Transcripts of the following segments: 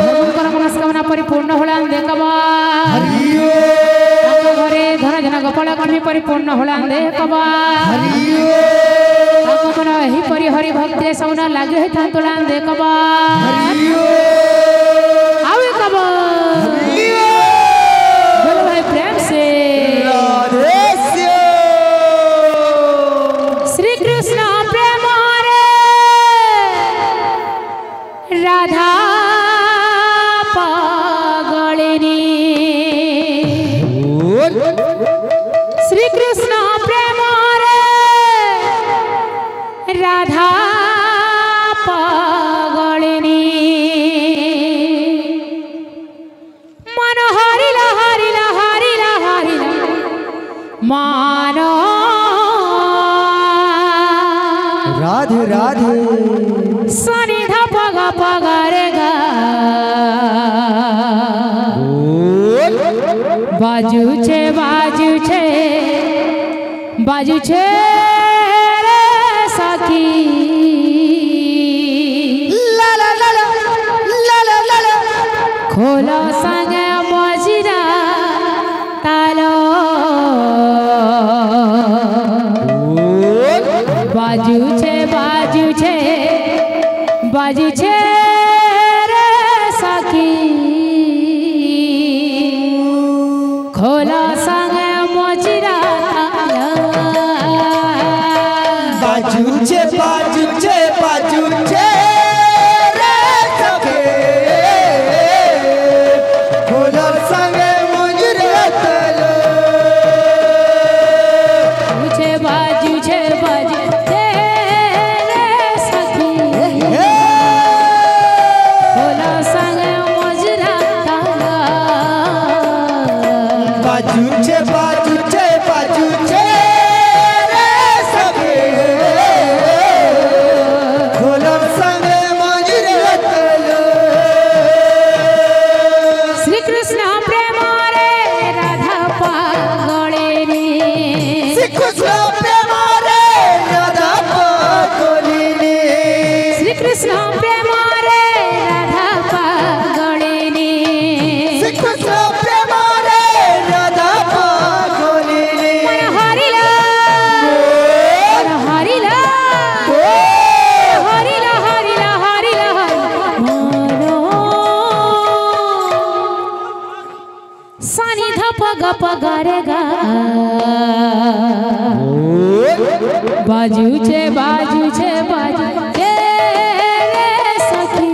धर्मकर मनस्कामना परिपूर्ण होलान देखबा घरे धन जन गोपाल कमी परिपूर्ण होलान देखबा मन ही परि हरि भक्ति सौना लागे है थांतोलान देखबा आवे कबा बोलो भाई प्रेम से श्री कृष्ण प्रेम रे राधा पागलिनी श्री कृष्ण प्रेम रे राधा पागलिनी मन हरिला हरिला हरिला हरिला मान राधे राधे सनिधा पग पगरे गा बाजू छे बाजू छे बाजू छे रे सखी ला ला ला ला ला ला ला ला खोलो संगे मजिरा तालो बाजू छे बाजू छे बाजू छे रे सखी खोलो संगे मजिरा तालो बाजू छे बाजू छे बाजू छे रे सखे खोलो संगे मुजरे तलो छे बाजू छे बाजू छे रे सखी खोलो संगे मजिरा तालो बाजू छे बाजू छे बाजू छे रे सखे खोलो संगे मुजरे तलो श्री कृष्ण प्रेम रे राधा पागलिनी श्री कृष्ण प्रेम रे राधा पागलिनी श्री कृष्ण प्रेम रे राधा पागलिनी श्री कृष्ण प्रेम रे राधा पागलिनी मन हरिला हरिला हरिला हरिला हरिला मनो सनि ध पग पगरे गा बाजू छे बाजू छे बाजू छे रे सखी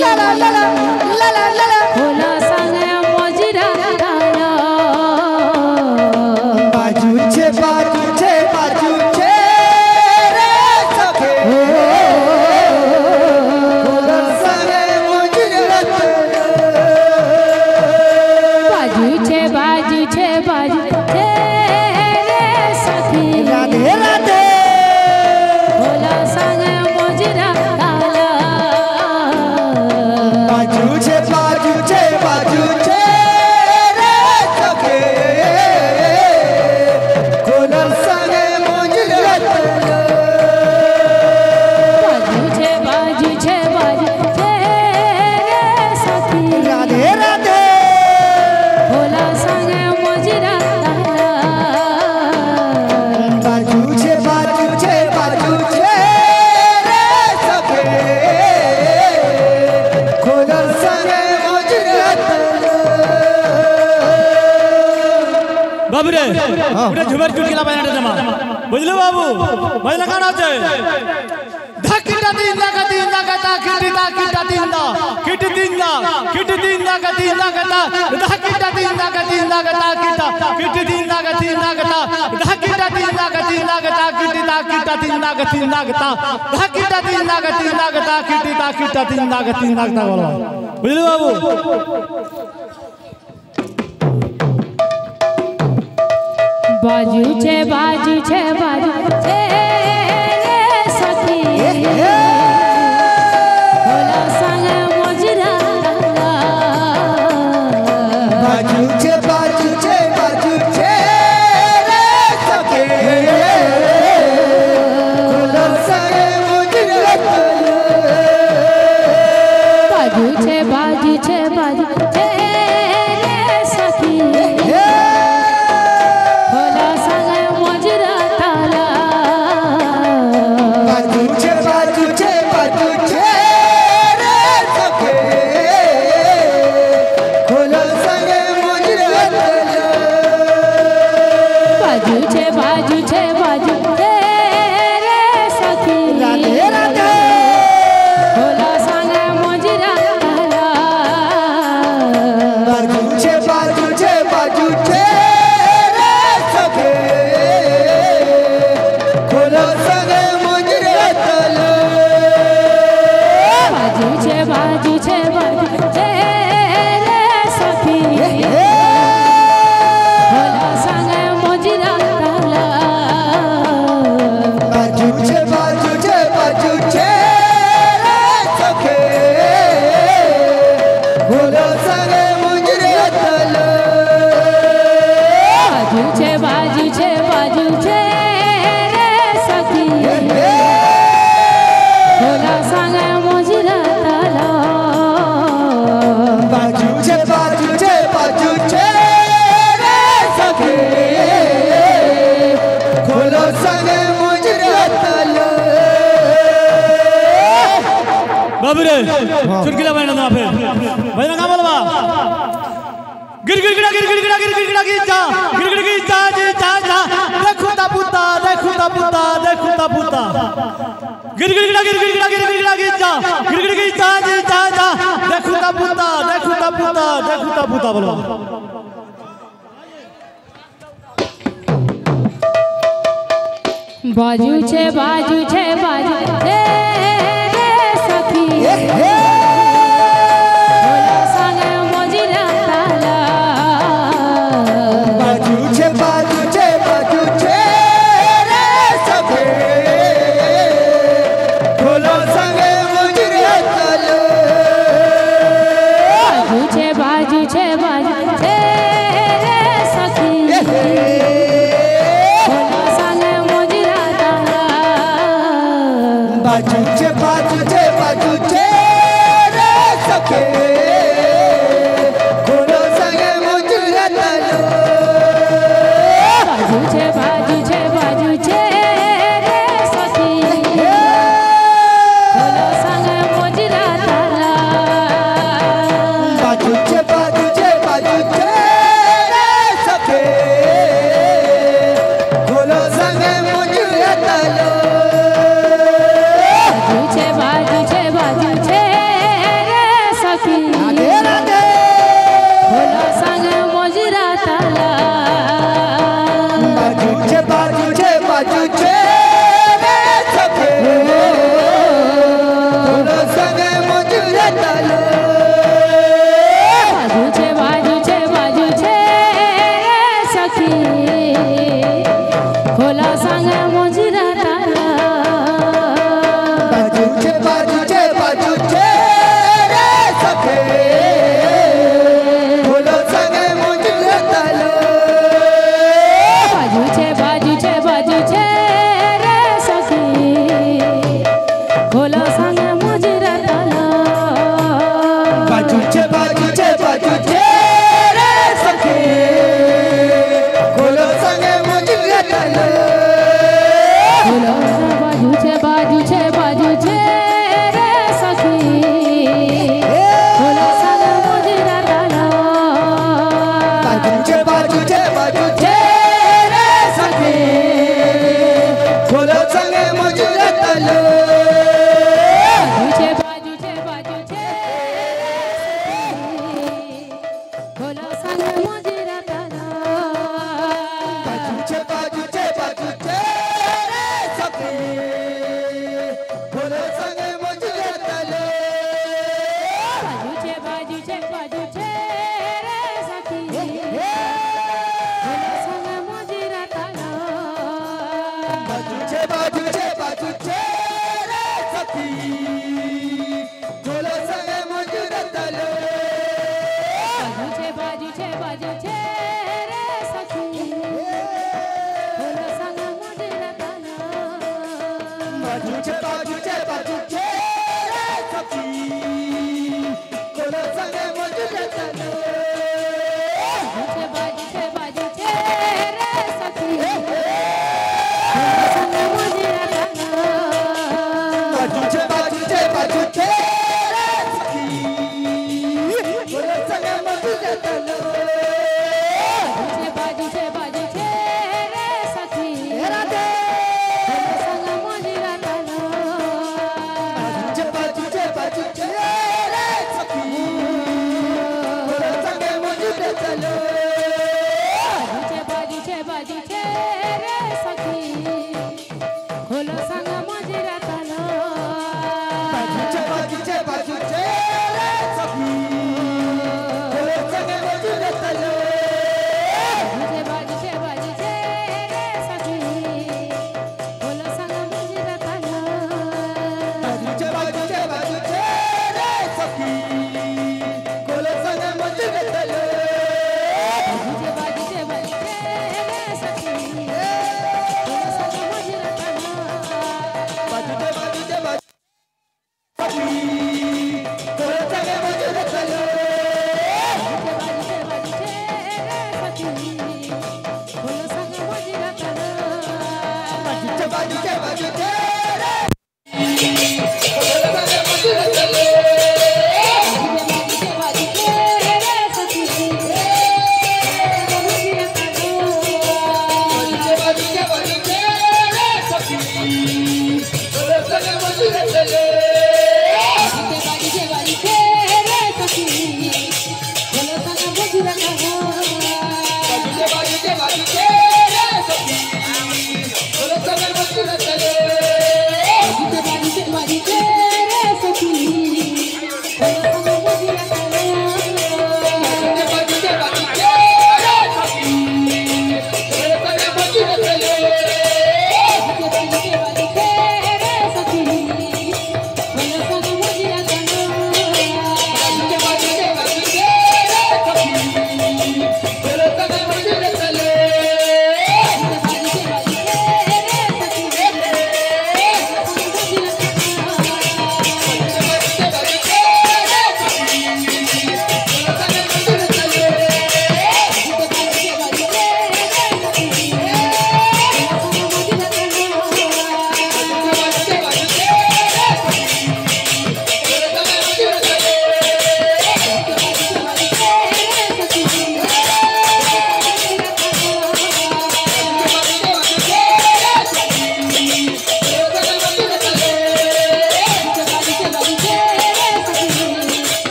ला ला ला ला ला ला ला ला खोला संगे मजिरा तालो बाजू छे बाजू छे बाजू छे रे सखे खोलो संगे मुजरे तलो बाजू छे बाजू छे बाजू छे रे सखी राधे राधे खोला संगे मजिरा तालो बाजू छे बाजू छे बाजू छे रे सखे खोलो संगे मुजरे तलो बाजू छे बाजू छे बाजू छे रे सखी राधे राधे खोला संगे मजिरा तालो बाजू छे बाजू छे बाजू छे रे सखे खोलो संगे मुजरे तलो बाबू रे उठे झुमर चुटकिला बजाने जमा बुझलो बाबू बजला गाना আছে धाकिटा दिंदा का दिंदा का किटिता किटा दिंदा किट दिंदा किट दिंदा का दिंदा का धाकिटा दिंदा का दिंदा का किटा किट दिंदा का दिंदा का धाकिटा दिंदा का दिंदा का किटिता किटा दिंदा का दिंदा का धाकिटा दिंदा का दिंदा का किटिता किटा दिंदा का दिंदा का बोलो बुझलो बाबू बाजू छे बाजू छे बाजू छे रे सखी खोला संगे मजिरा बाजू छे बाजू छे बाजू छे रे सखे खोलो संगे मुजरे तलो बाजू छे रे सखी होला संगे मोजरा ताला बाजू छे रे सखी होला संगे मोजरा ताला बाजू छे रे सखी राधे राधे होला संगे मोजरा ताला बाजू छे रे सखी होला संगे मोजरा ताला बाजू छे रे सखी होला संगे मोजरा ताला बाजू छे रे सखी होला संगे मोजरा ताला बाजू छे रे सखी होला संगे मोजरा ताला बाजू छे रे सखी खोलो संगे मोजरा ताला बाबू रे चुटकिला बना ना फिर भजन का बोलवा गिर गिर गिरा गिर गिर गिरा गिर गिर गिरा गिर गिर गिर जा जा देखो ता पुता गिर गिर गिरा गिर गिर गिरा गिर गिर गिर जा गिर गिर जा देखो ता पुता बोलवा बाजू छे रे सखी होला संगे मोजरा ताला बाजू छे रे सखी खोलो संगे मोजरा ताला बाजू छे रे सखी होला संगे मोजरा ताला बाजू छे रे सखी खोलो संगे मोजरा ताला बाजू छे रे सखी होला संगे मोजरा ताला बाजू छे रे सखी खोलो संगे मोजरा ताला बाजू छे रे सखी राधे राधे होला संगे मोजरा ताला बाजू छे रे सखी खोलो संगे मोजरा ताला